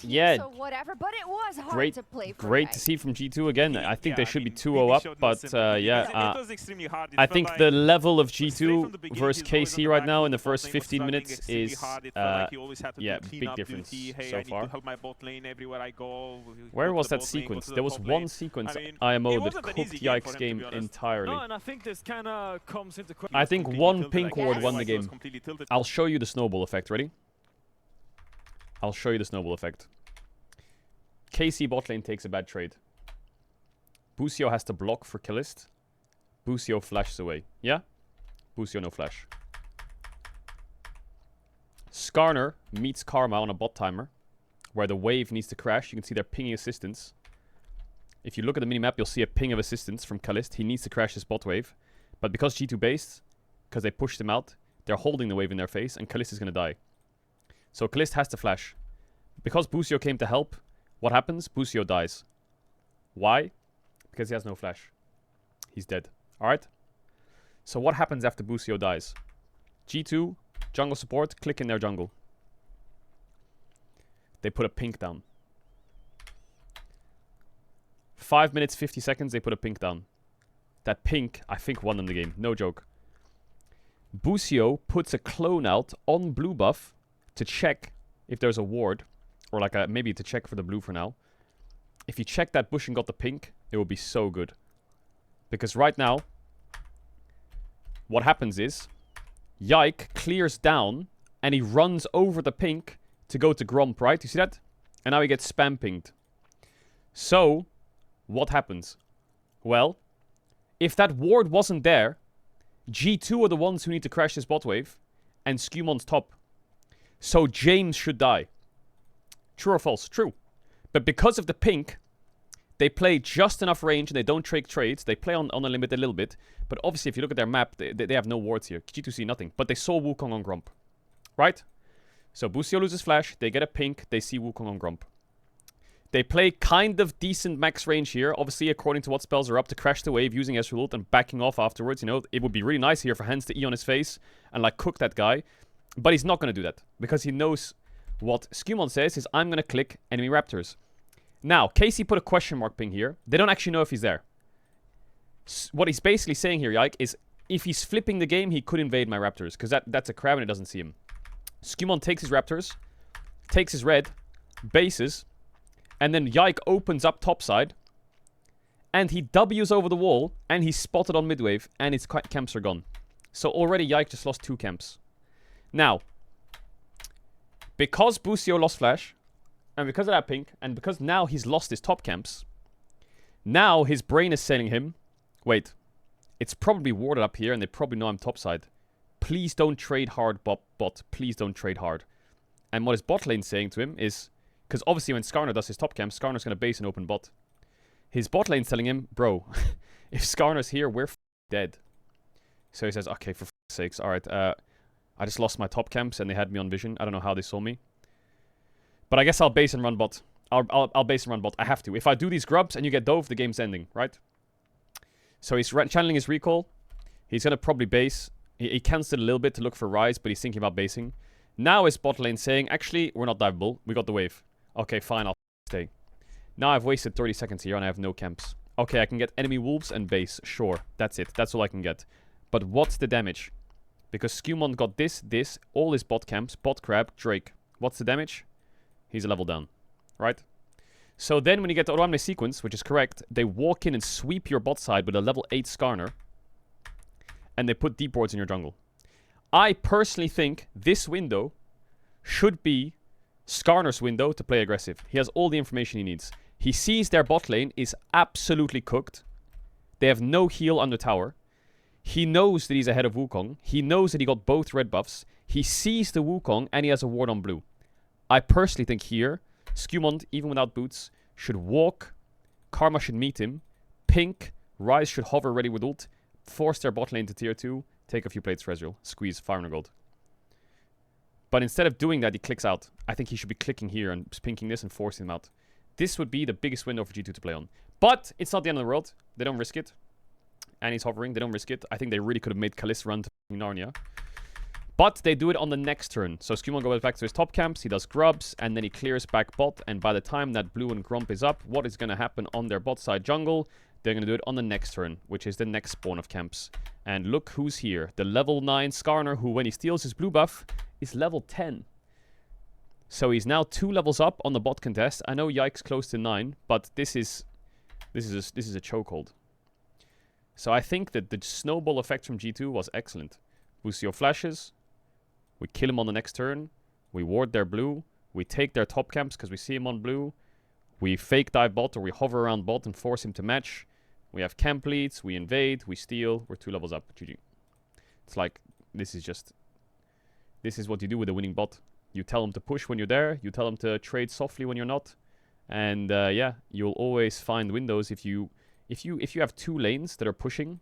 Yeah, so whatever, but it was hard great, to play for great to see from G2 again. I think they should be 2-0 up, but yeah, it was extremely hard. I think like the level of straight G2 from the beginning, versus he's always on KC the right back now foot. in the Bot first lane was 15 running minutes extremely is, hard. It felt like he always had to yeah, do big cleanup difference duty. Hey, so I need far. to help my bot lane everywhere I go. Where was to the that bot lane, go sequence? to the There was top one lane. sequence I mean, IMO it that wasn't an cooked easy game for Yike's him, to game be honest. entirely. No, and I think this kind of comes into question. I think one pink ward won the game. Tilted. I'll show you the snowball effect. Ready? I'll show you the snowball effect. KC bot lane takes a bad trade. Busio has to block for Killist. Busio flashes away. Yeah? Busio no flash. Skarner meets Karma on a bot timer, where the wave needs to crash. You can see they're pinging assistance. If you look at the minimap, you'll see a ping of assistance from Kalist. He needs to crash his bot wave. But because G2 based, because they pushed him out, they're holding the wave in their face, and Kalist is going to die. So Kalist has to flash. Because Busio came to help, what happens? Busio dies. Why? Because he has no flash. He's dead. Alright? So what happens after Busio dies? G2, jungle support, click in their jungle. They put a pink down. 5 minutes, 50 seconds, they put a pink down. That pink, I think, won them the game. No joke. Busio puts a clone out on blue buff to check if there's a ward. Or like maybe to check for the blue for now. If you check that bush and got the pink, it will be so good. Because right now, what happens is, Yike clears down and he runs over the pink to go to Gromp, right? You see that? And now he gets spam pinged. So, what happens? Well, if that ward wasn't there, G2 are the ones who need to crash this bot wave, and Scumon's top. So James should die. True or false? True. But because of the pink, they play just enough range and they don't take trades. They play on a limit a little bit. But obviously, if you look at their map, they have no wards here. G2 see nothing. But they saw Wukong on Gromp. Right? So Busio loses flash. They get a pink. They see Wukong on Gromp. They play kind of decent max range here. Obviously, according to what spells are up, to crash the wave using Ezreal ult and backing off afterwards. You know, it would be really nice here for Hans to E on his face and like cook that guy. But he's not going to do that. Because he knows what Scumon says is, I'm going to click enemy raptors. Now, Casey put a question mark ping here. They don't actually know if he's there. What he's basically saying here, Yike, is if he's flipping the game, he could invade my raptors. Because that's a crab and it doesn't see him. Scumon takes his raptors, takes his red, bases, and then Yike opens up topside, and he W's over the wall, and he's spotted on midwave, and his camps are gone. So already Yike just lost 2 camps. Now, because Busio lost flash, and because of that pink, and because now he's lost his top camps, now his brain is telling him, wait, it's probably warded up here, and they probably know I'm topside. Please don't trade hard, bot. Please don't trade hard. And what his bot lane's saying to him is, because obviously when Skarner does his top camp, Skarner's going to base an open bot. His bot lane's telling him, bro, if Skarner's here, we're dead. So he says, okay, for sakes, alright, I just lost my top camps and they had me on vision. I don't know how they saw me. But I guess I'll base and run bot. I'll base and run bot. I have to. If I do these grubs and you get dove, the game's ending, right? So he's channeling his recall. He's going to probably base. He cancelled a little bit to look for Rise, but he's thinking about basing. Now his bot lane saying, actually, we're not diveable. We got the wave. Okay, fine, I'll stay. Now I've wasted 30 seconds here and I have no camps. Okay, I can get enemy wolves and base. Sure, that's it. That's all I can get. But what's the damage? Because Scumon got this, all his bot camps, bot crab, Drake. What's the damage? He's a level down, right? So then when you get the auto sequence, which is correct, they walk in and sweep your bot side with a level 8 Skarner. And they put deep wards in your jungle. I personally think this window should be Skarner's window to play aggressive. He has all the information he needs. He sees their bot lane is absolutely cooked. They have no heal under tower. He knows that he's ahead of Wukong. He knows that he got both red buffs. He sees the Wukong and he has a ward on blue. I personally think here, Scumond, even without boots, should walk. Karma should meet him. Pink, Rise should hover ready with ult. Force their bot lane to tier 2. Take a few plates for Ezreal. Squeeze 500 gold. But instead of doing that, he clicks out. I think he should be clicking here and pinking this and forcing him out. This would be the biggest window for G2 to play on. But it's not the end of the world. They don't risk it. And he's hovering. They don't risk it. I think they really could have made Kalist run to Narnia. But they do it on the next turn. So Skewmon goes back to his top camps, he does grubs, and then he clears back bot. And by the time that blue and grump is up, what is going to happen on their bot side jungle? They're going to do it on the next turn, which is the next spawn of camps. And look who's here. The level 9 Skarner, who when he steals his blue buff, is level 10. So he's now 2 levels up on the bot contest. I know Yike's close to 9, but this is a chokehold. So I think that the snowball effect from G2 was excellent. Busio flashes. We kill him on the next turn. We ward their blue. We take their top camps because we see him on blue. We fake dive bot or we hover around bot and force him to match. We have camp leads. We invade. We steal. We're 2 levels up. GG. It's like, this is what you do with a winning bot. You tell them to push when you're there. You tell them to trade softly when you're not. And yeah, you'll always find windows if you have 2 lanes that are pushing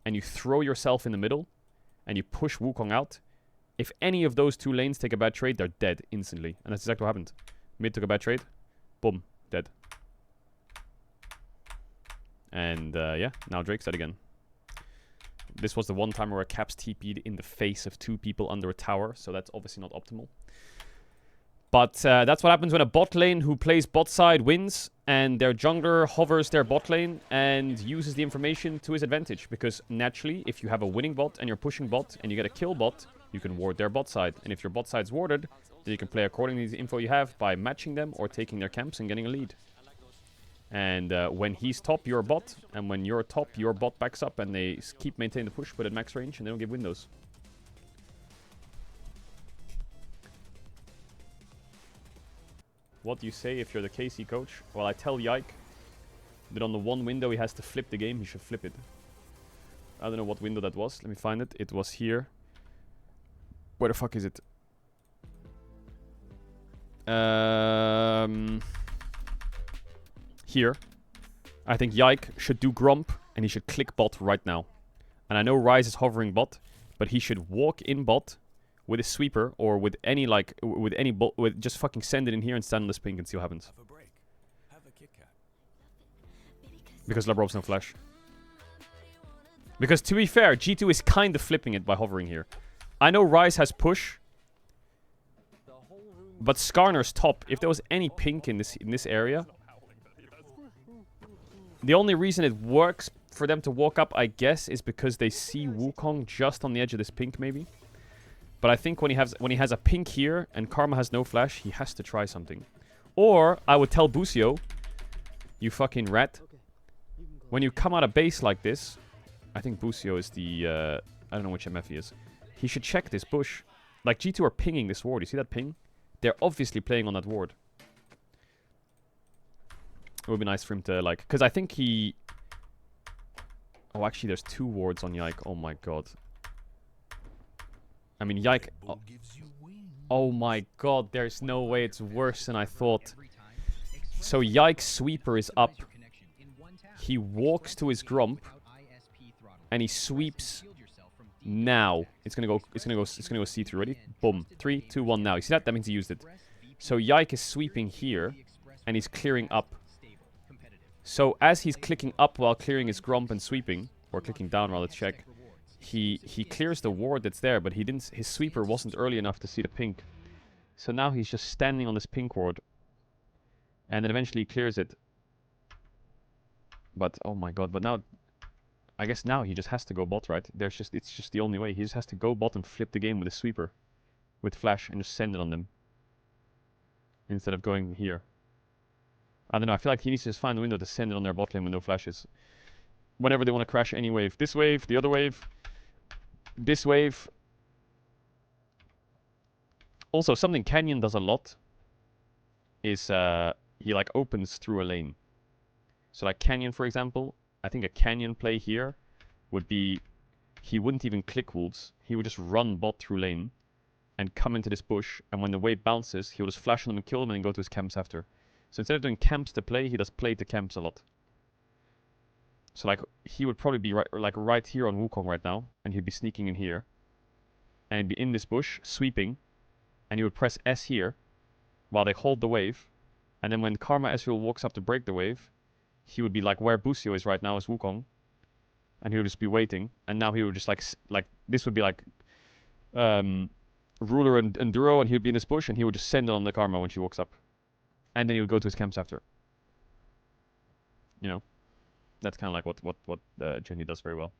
and you throw yourself in the middle and you push Wukong out. If any of those 2 lanes take a bad trade, they're dead instantly. And that's exactly what happened. Mid took a bad trade. Boom. Dead. And yeah, now Drake's dead again. This was the one time where Caps TP'd in the face of 2 people under a tower. So that's obviously not optimal. But that's what happens when a bot lane who plays bot side wins. And their jungler hovers their bot lane and uses the information to his advantage. Because naturally, if you have a winning bot and you're pushing bot and you get a kill bot, you can ward their bot side. And if your bot side's warded, then you can play according to the info you have by matching them or taking their camps and getting a lead. And when he's top, you're bot. And when you're top, your bot backs up and they keep maintaining the push but at max range and they don't give windows. What do you say if you're the KC coach? Well, I tell Yike that on the one window he has to flip the game, he should flip it. I don't know what window that was. Let me find it. It was here. Where the fuck is it? Here. I think Yike should do Grump and he should click bot right now. And I know Ryze is hovering bot, but he should walk in bot with a sweeper or with any bot, just fucking send it in here and stand on this pink and see what happens. Because Labrov's no flash. Because to be fair, G2 is kind of flipping it by hovering here. I know Ryze has push, but Skarner's top. If there was any pink in this area, the only reason it works for them to walk up, I guess, is because they see Wukong just on the edge of this pink, maybe. But I think when he has a pink here and Karma has no flash, he has to try something. Or I would tell Busio, you fucking rat, when you come out of base like this, I think Busio is the I don't know which MF he is. He should check this bush. Like G2 are pinging this ward. You see that ping? They're obviously playing on that ward. It would be nice for him to like, because I think he. Oh, actually, there's 2 wards on Yike. Oh my god. I mean, Yike. Oh my god, there's no way it's worse than I thought. So Yike's sweeper is up. He walks to his Grump, and he sweeps. Now it's gonna go see through. Ready? Boom. 3, 2, 1. Now you see that? That means he used it. So Yike is sweeping here, and he's clearing up. So as he's clicking up while clearing his Grump and sweeping, or clicking down rather, check. He clears the ward that's there, but he didn't. His sweeper wasn't early enough to see the pink. So now he's just standing on this pink ward, and then eventually he clears it. But oh my god! But now, I guess now he just has to go bot, right? It's just the only way. He just has to go bot and flip the game with a sweeper, with flash, and just send it on them instead of going here. I don't know. I feel like he needs to just find a window to send it on their bot lane with no flashes. Whenever they want to crash any wave, this wave, the other wave, this wave. Also, something Canyon does a lot is he like opens through a lane. So like Canyon, for example, I think a Canyon play here would be he wouldn't even click wolves. He would just run bot through lane and come into this bush, and when the wave bounces, he'll just flash on them and kill them and then go to his camps after. So instead of doing camps to play, he does play to camps a lot. So like he would probably be right here on Wukong right now, and he'd be sneaking in here, and he'd be in this bush sweeping, and he would press S here while they hold the wave, and then when Karma Ezreal walks up to break the wave, he would be like where Busio is right now as Wukong, and he would just be waiting, and now he would just like this would be like Ruler and Enduro, and he would be in his bush, and he would just send it on the Karma when she walks up. And then he would go to his camps after. You know? That's kind of like what Jenny does very well.